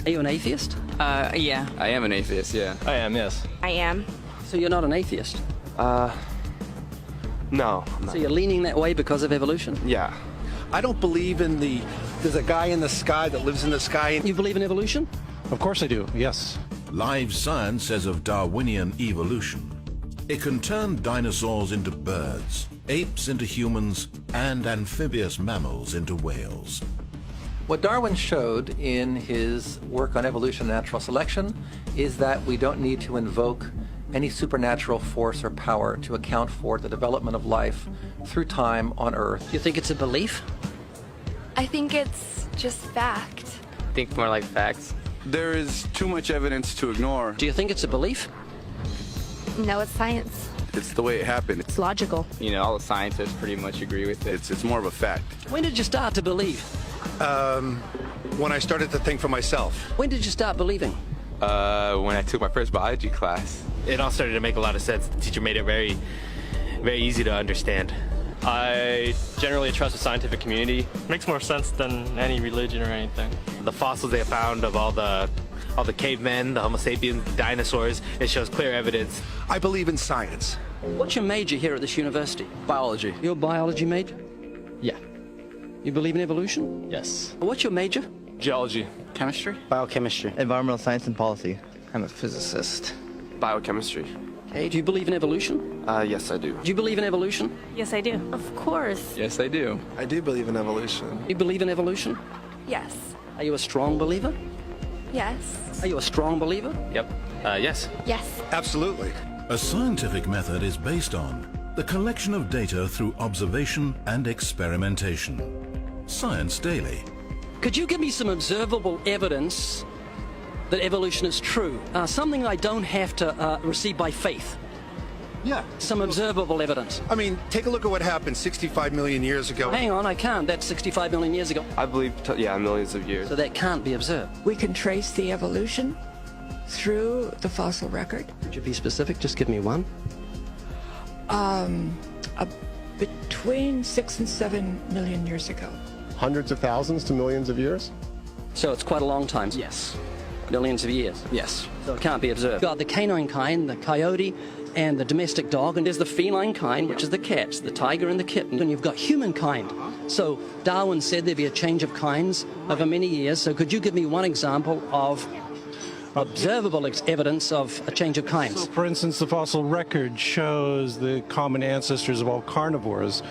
Are you an atheist? Yeah. I am an atheist, yeah. I am, yes. I am. So you're not an atheist? No. So you're leaning that way because of evolution? Yeah. I don't believe in there's a guy in the sky that lives in the sky. You believe in evolution? Of course I do, yes. Live science says of Darwinian evolution. It can turn dinosaurs into birds, apes into humans, and amphibious mammals into whales. What Darwin showed in his work on evolution and natural selection is that we don't need to invoke any supernatural force or power to account for the development of life through time on Earth. Do you think it's a belief? I think it's just fact. I think more like facts. There is too much evidence to ignore. Do you think it's a belief? No, it's science. It's the way it happened. It's logical. You know, all the scientists pretty much agree with it. It's more of a fact. When did you start to believe? When I started to think for myself. When did you start believing? When I took my first biology class. It all started to make a lot of sense. The teacher made it very, very easy to understand. I generally trust the scientific community. Makes more sense than any religion or anything. The fossils they found of all the cavemen, the Homo sapiens, dinosaurs, it shows clear evidence. I believe in science. What's your major here at this university? Biology. Your biology major? Yeah. You believe in evolution? Yes. What's your major? Geology. Chemistry? Biochemistry. Environmental science and policy. I'm a physicist. Biochemistry. Okay, do you believe in evolution? Yes, I do. Do you believe in evolution? Yes, I do. Of course. Yes, I do. I do believe in evolution. You believe in evolution? Yes. Are you a strong believer? Yes. Are you a strong believer? Yep. Yes. Yes. Absolutely. A scientific method is based on the collection of data through observation and experimentation. Science Daily. Could you give me some observable evidence that evolution is true? Something I don't have to receive by faith. Yeah. Some observable evidence. I mean, take a look at what happened 65 million years ago. Hang on, I can't. That's 65 million years ago. I believe, millions of years. So that can't be observed. We can trace the evolution through the fossil record. Could you be specific? Just give me one. Between 6 and 7 million years ago. Hundreds of thousands to millions of years? So it's quite a long time. Yes. Millions of years. Yes. So it can't be observed. You've got the canine kind, the coyote, and the domestic dog, and there's the feline kind, which is the cats, the tiger and the kitten, and you've got humankind. So Darwin said there'd be a change of kinds over many years. So could you give me one example of observable evidence of a change of kinds? So, for instance, the fossil record shows the common ancestors of all carnivores,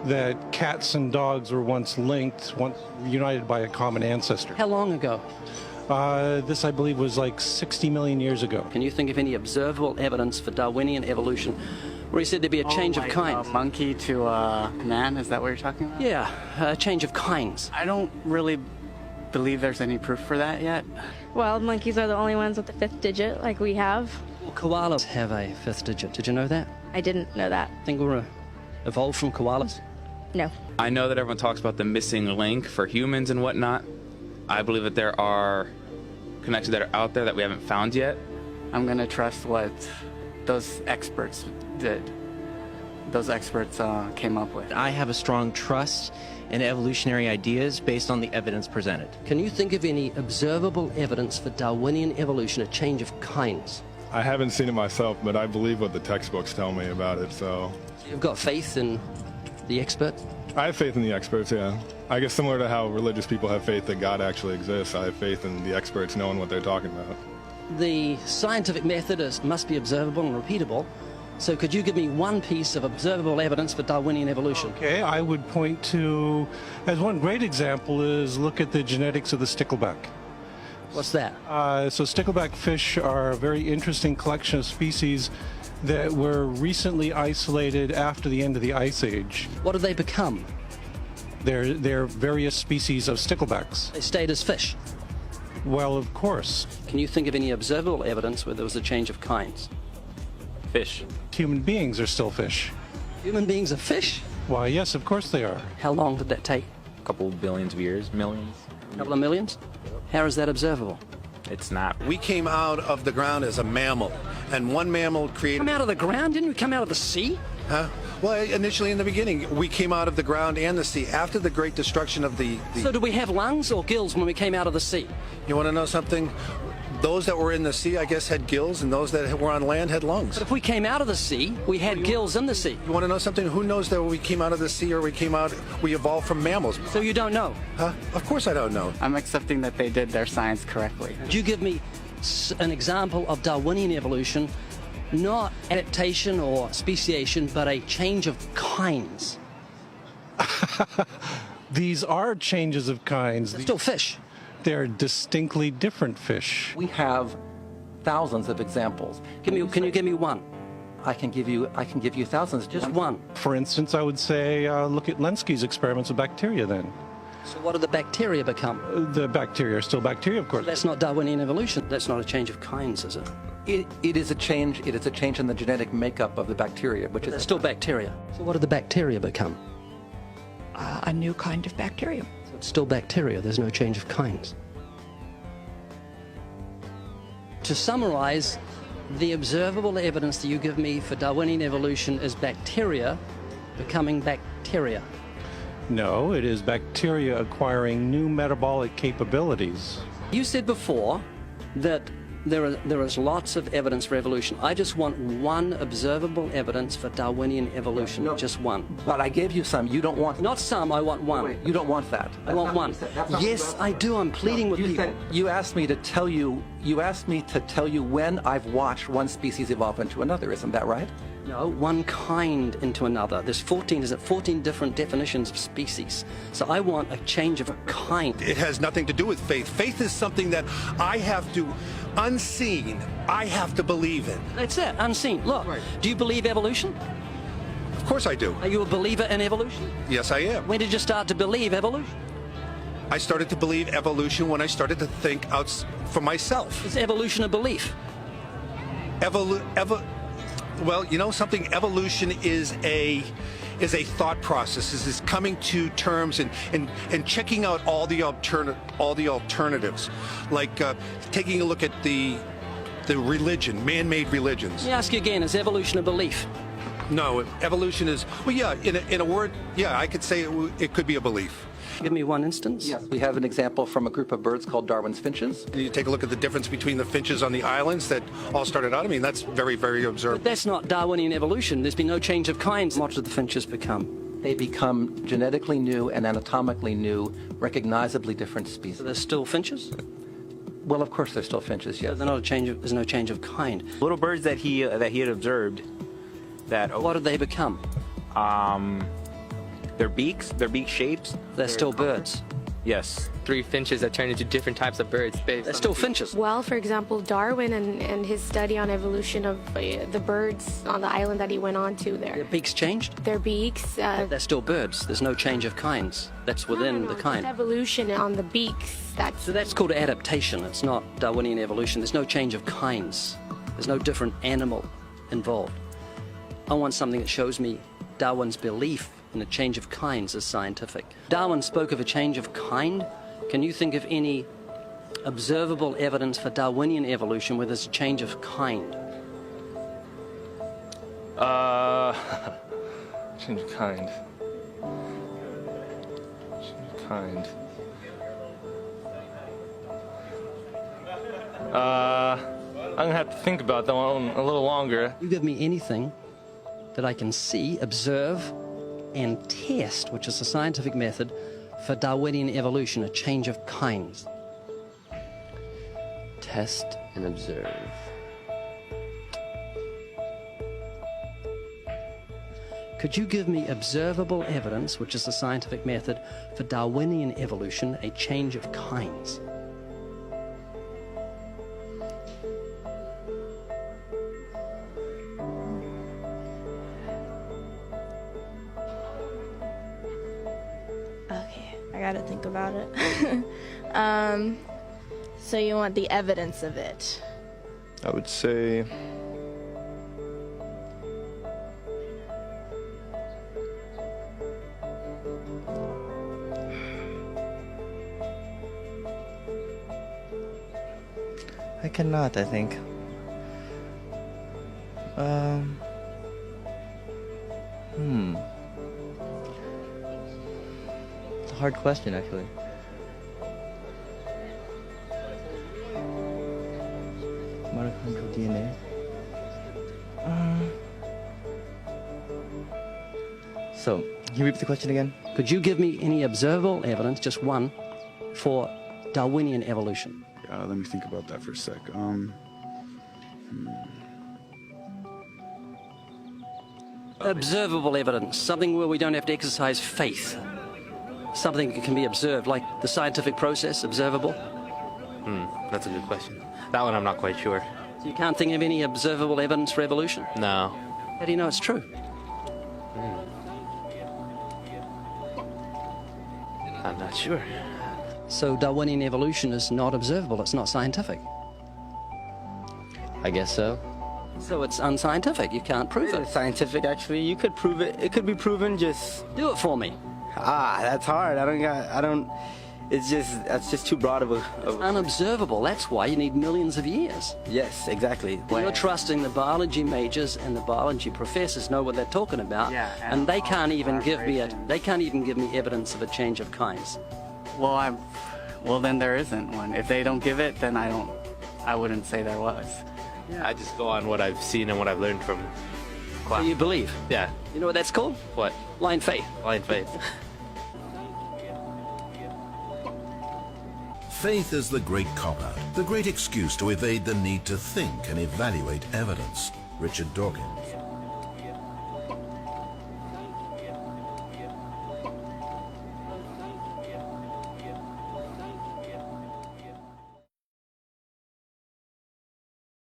that cats and dogs were once linked, once united by a common ancestor. How long ago? This, I believe, was like 60 million years ago. Can you think of any observable evidence for Darwinian evolution where he said there'd be a change of kinds? Monkey to man, is that what you're talking about? Yeah, a change of kinds. I don't really believe there's any proof for that yet. Well, monkeys are the only ones with the fifth digit, like we have. Well, koalas have a fifth digit. Did you know that? I didn't know that. Think we're evolved from koalas? No. I know that everyone talks about the missing link for humans and whatnot. I believe that there are connections that are out there that we haven't found yet. I'm going to trust what those experts did. Those experts came up with. I have a strong trust in evolutionary ideas based on the evidence presented. Can you think of any observable evidence for Darwinian evolution, a change of kinds? I haven't seen it myself, but I believe what the textbooks tell me about it, so. You've got faith in the experts? I have faith in the experts, yeah. I guess similar to how religious people have faith that God actually exists, I have faith in the experts knowing what they're talking about. The scientific method must be observable and repeatable. So could you give me one piece of observable evidence for Darwinian evolution? Okay, I would point to, as one great example is look at the genetics of the stickleback. What's that? So stickleback fish are a very interesting collection of species that were recently isolated after the end of the Ice Age. What do they become? They're various species of sticklebacks. They stayed as fish. Well, of course. Can you think of any observable evidence where there was a change of kinds? Fish. Human beings are still fish. Human beings are fish? Why, yes, of course they are. How long did that take? A couple billions of years, millions. A couple of millions? How is that observable? It's not. We came out of the ground as a mammal, and one mammal created... Come out of the ground? Didn't we come out of the sea? Huh? Well, initially in the beginning, we came out of the ground and the sea. After the great destruction of the... So did we have lungs or gills when we came out of the sea? You want to know something? Those that were in the sea, I guess, had gills, and those that were on land had lungs. But if we came out of the sea, we had gills in the sea. You want to know something? Who knows that we came out of the sea or we evolved from mammals? So you don't know? Huh? Of course I don't know. I'm accepting that they did their science correctly. Could you give me an example of Darwinian evolution, not adaptation or speciation, but a change of kinds? These are changes of kinds. They're still fish. They're distinctly different fish. We have thousands of examples. Can you give me one? I can give you thousands. Just one. For instance, I would say look at Lenski's experiments with bacteria then. So what do the bacteria become? The bacteria are still bacteria, of course. That's not Darwinian evolution. That's not a change of kinds, is it? It is a change. It is a change in the genetic makeup of the bacteria, which is They're still bacteria. So what do the bacteria become? A new kind of bacterium. So it's still bacteria. There's no change of kinds. To summarize, the observable evidence that you give me for Darwinian evolution is bacteria becoming bacteria. No, it is bacteria acquiring new metabolic capabilities. You said before that there is lots of evidence for evolution. I just want one observable evidence for Darwinian evolution. No, just one. But I gave you some. You don't want. Not some. I want one. Wait, you don't want that. I want one. Yes, I do. I'm pleading with people. You asked me to tell you. You asked me to tell you when I've watched one species evolve into another. Isn't that right? No, one kind into another. There's 14 different definitions of species. So I want a change of a kind. It has nothing to do with faith. Faith is something that I have to, unseen, I have to believe in. That's it, unseen. Look, do you believe evolution? Of course I do. Are you a believer in evolution? Yes, I am. When did you start to believe evolution? I started to believe evolution when I started to think out for myself. Is evolution a belief? Well, you know something? Evolution is a thought process. Is coming to terms and checking out all the alternatives, like taking a look at the religion, man-made religions. Let me ask you again: is evolution a belief? No, evolution is, well, yeah. In a word, yeah, I could say it could be a belief. Give me one instance. Yes, we have an example from a group of birds called Darwin's finches. You take a look at the difference between the finches on the islands that all started out. I mean, that's very, very observable. But that's not Darwinian evolution. There's been no change of kinds. What did the finches become? They become genetically new and anatomically new, recognizably different species. So they're still finches? Well, of course, they're still finches. Yes. So they're not a change of, there's no change of kind. Little birds that he had observed. What did they become? Their beak shapes. They're still birds. Yes. 3 finches that turn into different types of birds. They're still finches. Well, for example, Darwin and his study on evolution of the birds on the island that he went on to there. Their beaks changed? Their beaks. They're still birds. There's no change of kinds. That's within the kind. It's evolution on the beaks. So that's called adaptation. It's not Darwinian evolution. There's no change of kinds. There's no different animal involved. I want something that shows me Darwin's belief in a change of kinds is scientific. Darwin spoke of a change of kind. Can you think of any observable evidence for Darwinian evolution where there's a change of kind? Change of kind. Change of kind. I'm gonna have to think about that one a little longer. You give me anything that I can see, observe, and test, which is a scientific method for Darwinian evolution, a change of kinds. Test and observe. Could you give me observable evidence, which is a scientific method for Darwinian evolution, a change of kinds? I gotta think about it. So you want the evidence of it? I would say I cannot, I think. It's a hard question, actually. Mitochondrial DNA. So, can you repeat the question again? Could you give me any observable evidence, just one, for Darwinian evolution? Let me think about that for a sec. Observable evidence, something where we don't have to exercise faith. Something that can be observed, like the scientific process, observable. That's a good question. That one I'm not quite sure. So you can't think of any observable evidence for evolution? No. How do you know it's true? I'm not sure. So Darwinian evolution is not observable, it's not scientific. I guess so. So it's unscientific, you can't prove it. It's scientific, actually. You could prove it. It could be proven, just... Do it for me. That's hard. That's just too broad of a... Unobservable, that's why you need millions of years. Yes, exactly. You're trusting the biology majors and the biology professors know what they're talking about, and they can't even give me evidence of a change of kinds. Well, then there isn't one. If they don't give it, then I wouldn't say there was. Yeah. I just go on what I've seen and what I've learned from class. So you believe? Yeah. You know what that's called? What? Blind faith. Blind faith. Faith is the great cop-out, the great excuse to evade the need to think and evaluate evidence. Richard Dawkins.